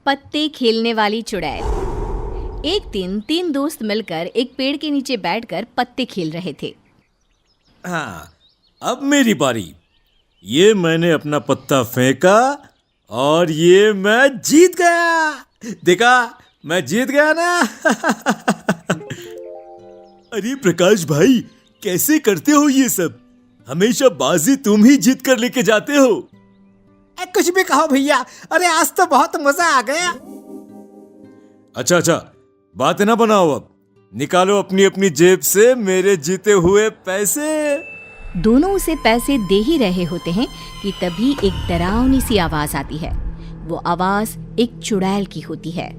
पत्ते खेलने वाली चुड़ैल। एक दिन 3 दोस्त मिलकर एक पेड़ के नीचे बैठकर पत्ते खेल रहे थे। हाँ, अब मेरी बारी। ये मैंने अपना पत्ता फेंका और ये मैं जीत गया। देखा, मैं जीत गया ना। अरे प्रकाश भाई, कैसे करते हो ये सब? हमेशा बाजी तुम ही जीत कर लेके जाते हो। कुछ भी कहो भैया, अरे आज तो बहुत मजा आ गया। अच्छा, बात ना बनाओ, अब निकालो अपनी अपनी जेब से मेरे जीते हुए पैसे। दोनों उसे पैसे दे ही रहे होते हैं कि तभी एक डरावनी सी आवाज आती है। वो आवाज एक चुड़ैल की होती है।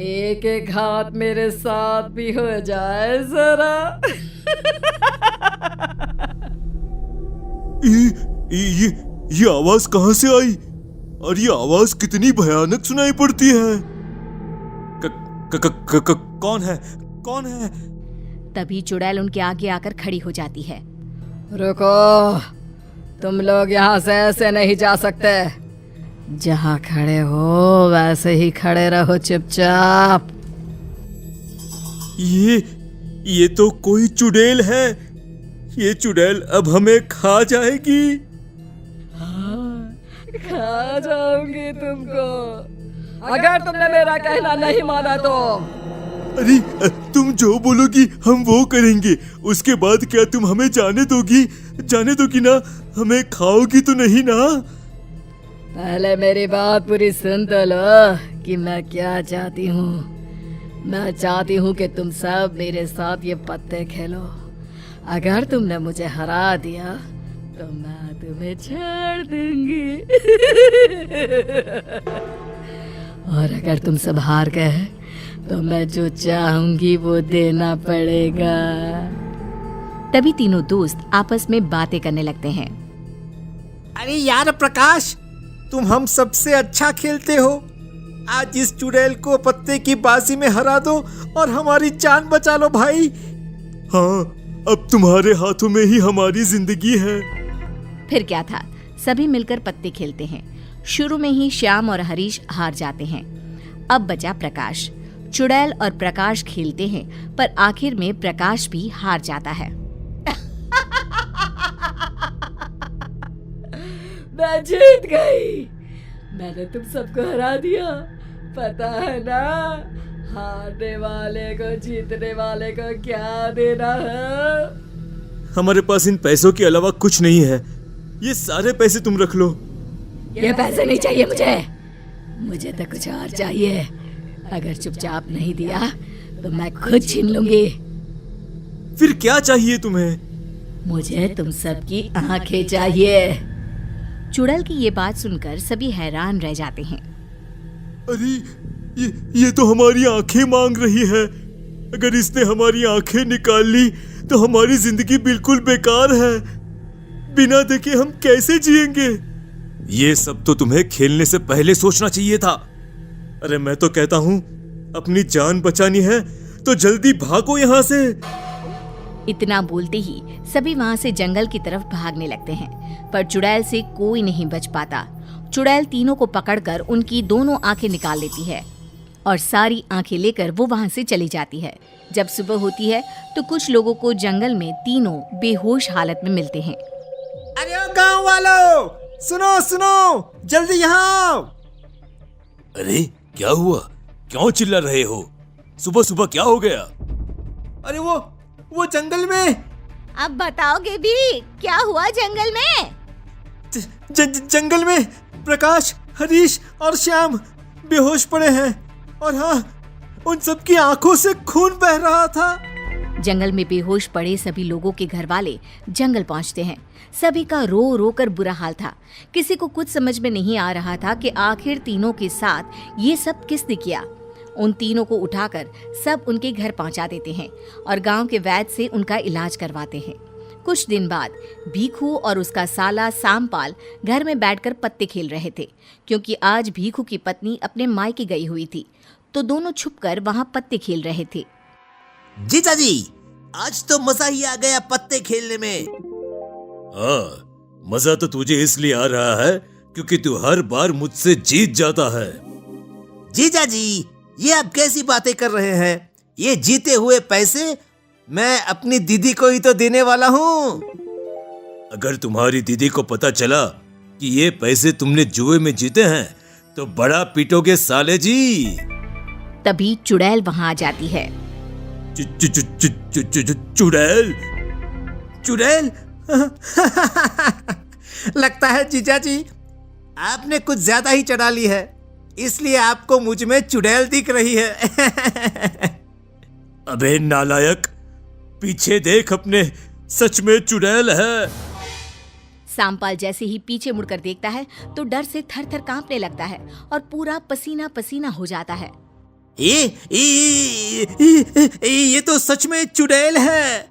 एक एक हाथ मेरे साथ भी हो जाए जरा। ये आवाज कहाँ से आई? और ये आवाज कितनी भयानक सुनाई पड़ती है। कौन है? कौन है? तभी चुड़ैल उनके आगे आकर खड़ी हो जाती है। रुको, तुम लोग यहाँ से ऐसे नहीं जा सकते। जहाँ खड़े हो वैसे ही खड़े रहो चुपचाप। ये तो कोई चुड़ैल है। ये चुड़ैल अब हमें खा जाएगी। हाँ, खा जाऊंगी तुमको अगर तुमने मेरा कहना नहीं माना तो। अरे तुम जो बोलोगी हम वो करेंगे। उसके बाद क्या तुम हमें जाने दोगी? जाने दोगी ना? हमें खाओगी तो नहीं ना? पहले मेरी बात पूरी सुन तो लो कि मैं क्या चाहती हूँ। मैं चाहती हूँ कि तुम सब मेरे साथ ये पत्ते खेलो। अगर तुमने मुझे हरा दिया तो मैं तुम्हें छोड़ दूंगी। और अगर तुम सब हार गए तो मैं जो चाहूंगी वो देना पड़ेगा। तभी तीनों दोस्त आपस में बातें करने लगते हैं। अरे यार प्रकाश, तुम हम सबसे अच्छा खेलते हो। आज इस चुड़ैल को पत्ते की बाजी में हरा दो और हमारी जान बचा लो भाई। हाँ, अब तुम्हारे हाथों में ही हमारी जिंदगी है। फिर क्या था, सभी मिलकर पत्ते खेलते हैं। शुरू में ही श्याम और हरीश हार जाते हैं। अब बचा प्रकाश। चुड़ैल और प्रकाश खेलते हैं, पर आखिर में प्रकाश भी हार जाता है। मैं जीत गई। मैंने तुम सबको हरा दिया। पता है ना, हारने वाले को जीतने वाले को क्या देना है? हमारे पास इन पैसों के अलावा कुछ नहीं है। ये सारे पैसे तुम रख लो। ये पैसे नहीं चाहिए मुझे तो कुछ और चाहिए। अगर चुपचाप नहीं दिया तो मैं खुद छीन लूंगी। फिर क्या चाहिए तुम्हें? मुझे तुम सबकी आंखें चाहिए। चुड़ैल की ये बात सुनकर सभी हैरान रह जाते हैं। अरे ये तो हमारी आंखें मांग रही है। अगर इसने हमारी आंखें निकाल ली तो हमारी जिंदगी बिल्कुल बेकार है। बिना देखे हम कैसे जिएंगे? ये सब तो तुम्हें खेलने से पहले सोचना चाहिए था। अरे मैं तो कहता हूँ, अपनी जान बचानी है तो जल्दी भागो यहाँ से। इतना बोलते ही सभी वहाँ से जंगल की तरफ भागने लगते हैं, पर चुड़ैल से कोई नहीं बच पाता। चुड़ैल तीनों को पकड़कर उनकी दोनों आंखें निकाल लेती है और सारी आंखें लेकर वो वहाँ से चली जाती है। जब सुबह होती है तो कुछ लोगों को जंगल में तीनों बेहोश हालत में मिलते हैं। अरे ओ गांव वालों, सुनो, जल्दी यहाँ आओ। अरे क्या हुआ? क्यों चिल्ला रहे हो? सुबह सुबह क्या हो गया? अरे वो जंगल में। अब बताओगे भी क्या हुआ जंगल में? जंगल में प्रकाश, हरीश और श्याम बेहोश पड़े हैं। और हाँ, उन सबकी आंखों से खून बह रहा था। जंगल में बेहोश पड़े सभी लोगों के घर वाले जंगल पहुंचते हैं। सभी का रो रो कर बुरा हाल था। किसी को कुछ समझ में नहीं आ रहा था कि आखिर तीनों के साथ ये सब किसने किया। उन तीनों को उठाकर सब उनके घर पहुंचा देते हैं और गांव के वैद्य से उनका इलाज करवाते हैं। कुछ दिन बाद भीखू और उसका साला सामपाल घर में बैठकर पत्ते खेल रहे थे, क्योंकि आज भीखू की पत्नी अपने मायके गई हुई थी, तो दोनों छुपकर वहां पत्ते खेल रहे थे। जीजा जी, आज तो मजा ही आ गया पत्ते खेलने में। हाँ, मजा तो तुझे इसलिए आ रहा है क्योंकि तू हर बार मुझसे जीत जाता है। जीजा जी, ये आप कैसी बातें कर रहे हैं? ये जीते हुए पैसे मैं अपनी दीदी को ही तो देने वाला हूँ। अगर तुम्हारी दीदी को पता चला कि ये पैसे तुमने जुए में जीते हैं तो बड़ा पीटोगे साले जी। तभी चुड़ैल वहां आ जाती है। चुड़ैल? चुड़ैल? लगता है जीजा जी आपने कुछ ज्यादा ही चढ़ा ली है, इसलिए आपको मुझ में चुड़ैल दिख रही है। अबे नालायक, पीछे देख अपने, सच में चुड़ैल है। सांपाल जैसे ही पीछे मुड़कर देखता है तो डर से थर-थर कांपने लगता है और पूरा पसीना पसीना हो जाता है। ये तो सच में चुड़ैल है।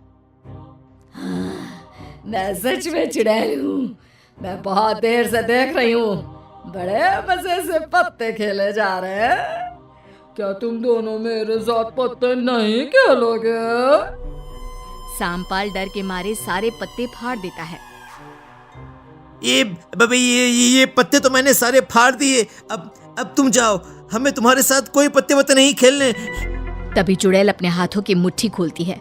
मैं सच में चुड़ैल हूँ। मैं बहुत देर से देख रही हूँ, बड़े मजे से पत्ते खेले जा रहे हैं। क्या तुम दोनों मेरे साथ पत्ते नहीं खेलोगे? सांपाल डर के मारे सारे पत्ते फाड़ देता है। ये पत्ते तो मैंने सारे फाड़ दिए। अब तुम जाओ, हमें तुम्हारे साथ कोई पत्ते वत्ते नहीं खेलने। तभी चुड़ैल अपने हाथों की मुट्ठी खोलती है।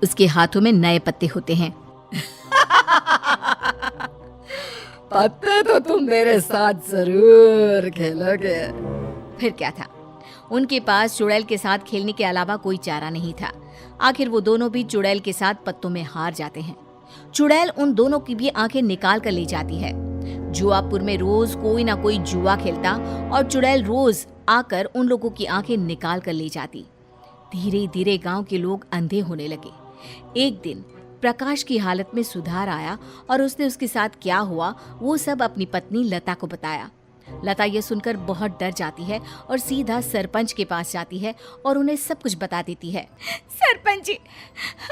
उसके हाथों में नए पत्ते होते हैं। पत्ते तो तुम मेरे साथ जरूर खेलोगे। फिर क्या था, उनके पास चुड़ैल के साथ खेलने के अलावा कोई चारा नहीं था। आखिर वो दोनों भी चुड़ैल के साथ पत्तों में हार जाते हैं। चुड़ैल उन दोनों की भी आंखें निकाल कर ले जाती है। जुआपुर में रोज कोई ना कोई जुआ खेलता और चुड़ैल रोज आकर उन लोगों की आंखें निकाल कर ले जाती। धीरे धीरे गांव के लोग अंधे होने लगे। एक दिन प्रकाश की हालत में सुधार आया और उसने उसके साथ क्या हुआ वो सब अपनी पत्नी लता को बताया। लता ये सुनकर बहुत डर जाती है और सीधा सरपंच के पास जाती है और उन्हें सब कुछ बता देती है। सरपंच जी,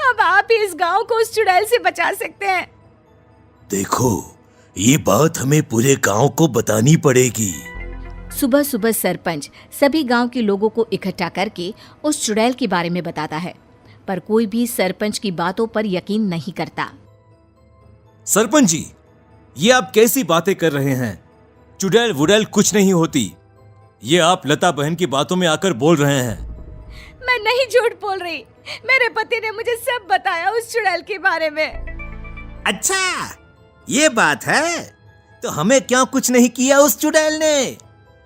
अब आप ही इस गांव को उस चुड़ैल से बचा सकते हैं। देखो, ये बात हमें पूरे गांव को बतानी पड़ेगी। सुबह सुबह सरपंच सभी गांव के लोगों को इकट्ठा करके उस चुड़ैल के बारे में बताता है, पर कोई भी सरपंच की बातों पर यकीन नहीं करता। सरपंच जी, ये आप कैसी बातें कर रहे हैं? चुड़ैल वुड़ैल कुछ नहीं होती। ये आप लता बहन की बातों में आकर बोल रहे हैं। मैं नहीं झूठ बोल रही, मेरे पति ने मुझे सब बताया उस चुड़ैल के बारे में। अच्छा, ये बात है, तो हमें क्यों कुछ नहीं किया उस चुड़ैल ने?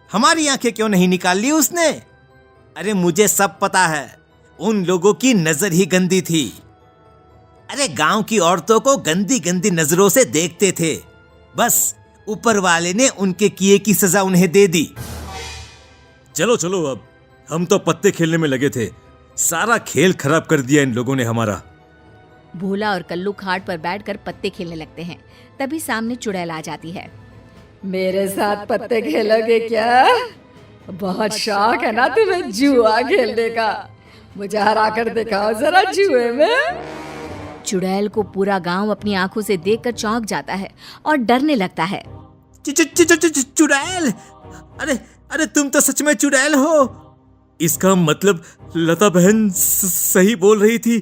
हमारी आंखें क्यों नहीं निकाल ली उसने? अरे मुझे सब पता है, उन लोगों की नजर ही गंदी थी। अरे गांव की औरतों को गंदी गंदी नजरों से देखते थे, बस ऊपर वाले ने उनके किए की सजा उन्हें दे दी। चलो चलो, अब हम तो पत्ते खेलने में लगे थे। सारा खेल खराब कर दिया इन लोगों ने हमारा। भोला और कल्लू खाट पर बैठकर पत्ते खेलने लगते हैं। तभी सामने चुड़ैल आ जाती है। मेरे साथ पत्ते खेलोगे क्या? बहुत शौक है ना तुम्हें जुआ खेलने का? मुझे हरा कर दिखाओ जरा जुए में। चुड़ैल को पूरा गांव अपनी आंखों से देखकर चौंक जाता है और डरने लगता है। चुड़ैल? अरे तुम तो सच में चुड़ैल हो। इसका मतलब लता बहन सही बोल रही थी।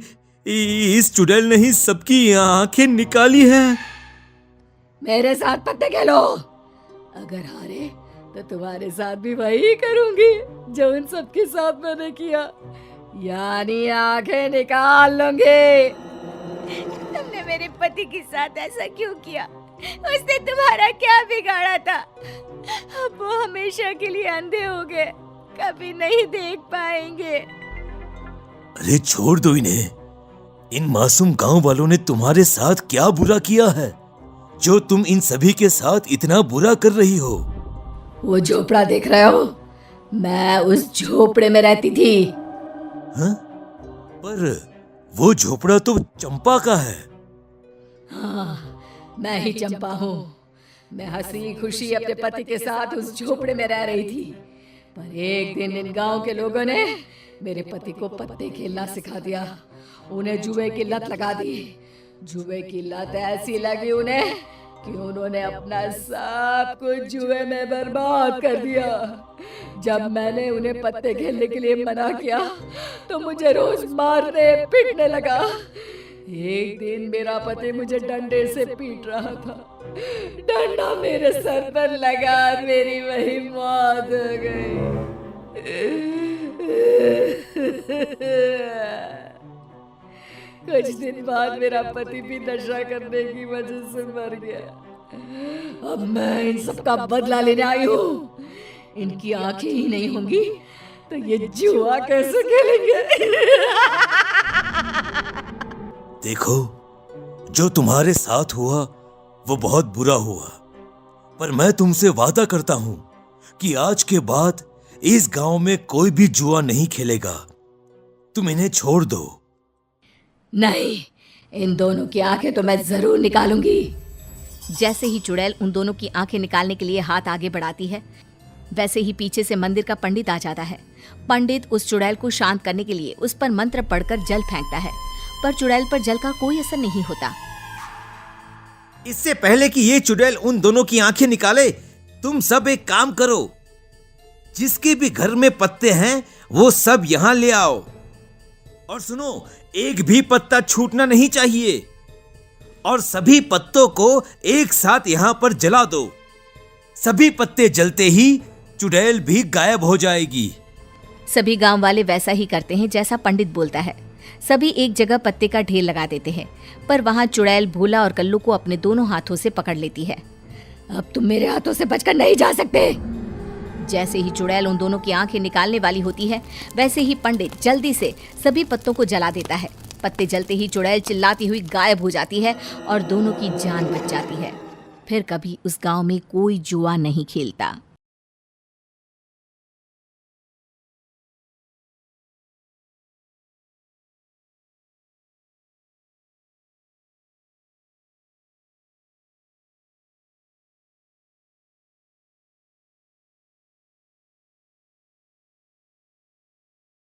इस चुड़ैल ने ही सबकी आंखें निकाली हैं। मेरे साथ पत्ते खेलो। अगर हारे तो तुम्हारे साथ भी वही करूंगी जो उन सबके साथ मैंने किया, यानी आंखें निकाल लूंगी। तुमने मेरे पति के साथ ऐसा क्यों किया? उसने तुम्हारा क्या बिगाड़ा था? अब वो हमेशा के लिए अंधे हो गए, कभी नहीं देख पाएंगे। अरे छोड़ दो इन्हें। इन मासूम गांव वालों ने तुम्हारे साथ क्या बुरा किया है जो तुम इन सभी के साथ इतना बुरा कर रही हो? वो झोपड़ा देख रहे हो? मैं उस झोपड़े में रहती थी। हाँ? पर वो झोपड़ा तो चंपा का है। हाँ, मैं ही चंपा हूँ। मैं हंसी खुशी अपने पति के साथ उस झोपड़े में रह रही थी, पर एक दिन इन गांव के लोगों ने मेरे पति को पत्ते खेलना सिखा दिया। उन्हें जुए की लत लगा दी। जुए की लत ऐसी लगी उन्हें कि उन्होंने अपना सब कुछ जुए में बर्बाद कर दिया। जब मैंने उन्हें पत्ते खेलने के लिए मना किया तो मुझे रोज मारने पीटने लगा। एक दिन मेरा पति मुझे डंडे से पीट रहा था। डंडा मेरे सर पर लगा और मेरी वही मौत हो गई। कुछ दिन बाद मेरा पति भी नशा करने की वजह से मर गया। अब मैं इन सब का बदला लेने आई हूँ। इनकी आंखें ही नहीं होंगी तो ये जुआ कैसे खेलेंगे? देखो, जो तुम्हारे साथ हुआ वो बहुत बुरा हुआ, पर मैं तुमसे वादा करता हूं कि आज के बाद इस गांव में कोई भी जुआ नहीं खेलेगा। तुम इन्हें छोड़ दो। नहीं, इन दोनों की आंखें तो मैं जरूर निकालूंगी। जैसे ही चुड़ैल उन दोनों की आंखें निकालने के लिए हाथ आगे बढ़ाती है, वैसे ही पीछे से मंदिर का पंडित आ जाता है। पंडित उस चुड़ैल को शांत करने के लिए उस पर मंत्र पढ़कर जल फेंकता है, पर चुड़ैल पर जल का कोई असर नहीं होता। इससे पहले कि ये चुड़ैल उन दोनों की आंखें निकाले, तुम सब एक काम करो। जिसके भी घर में पत्ते हैं वो सब यहां ले आओ। और सुनो, एक भी पत्ता छूटना नहीं चाहिए। और सभी पत्तों को एक साथ यहां पर जला दो। सभी पत्ते जलते ही चुड़ैल भी गायब हो जाएगी। सभी गांव वाले वैसा ही करते हैं जैसा पंडित बोलता है। सभी एक जगह पत्ते का ढेर लगा देते हैं, पर वहां चुड़ैल भोला और कल्लू को अपने दोनों हाथों से पकड़ लेती है। अब तुम मेरे हाथों से बचकर नहीं जा सकते। जैसे ही चुड़ैल उन दोनों की आंखें निकालने वाली होती है, वैसे ही पंडित जल्दी से सभी पत्तों को जला देता है। पत्ते जलते ही चुड़ैल चिल्लाती हुई गायब हो जाती है और दोनों की जान बच जाती है। फिर कभी उस गांव में कोई जुआ नहीं खेलता।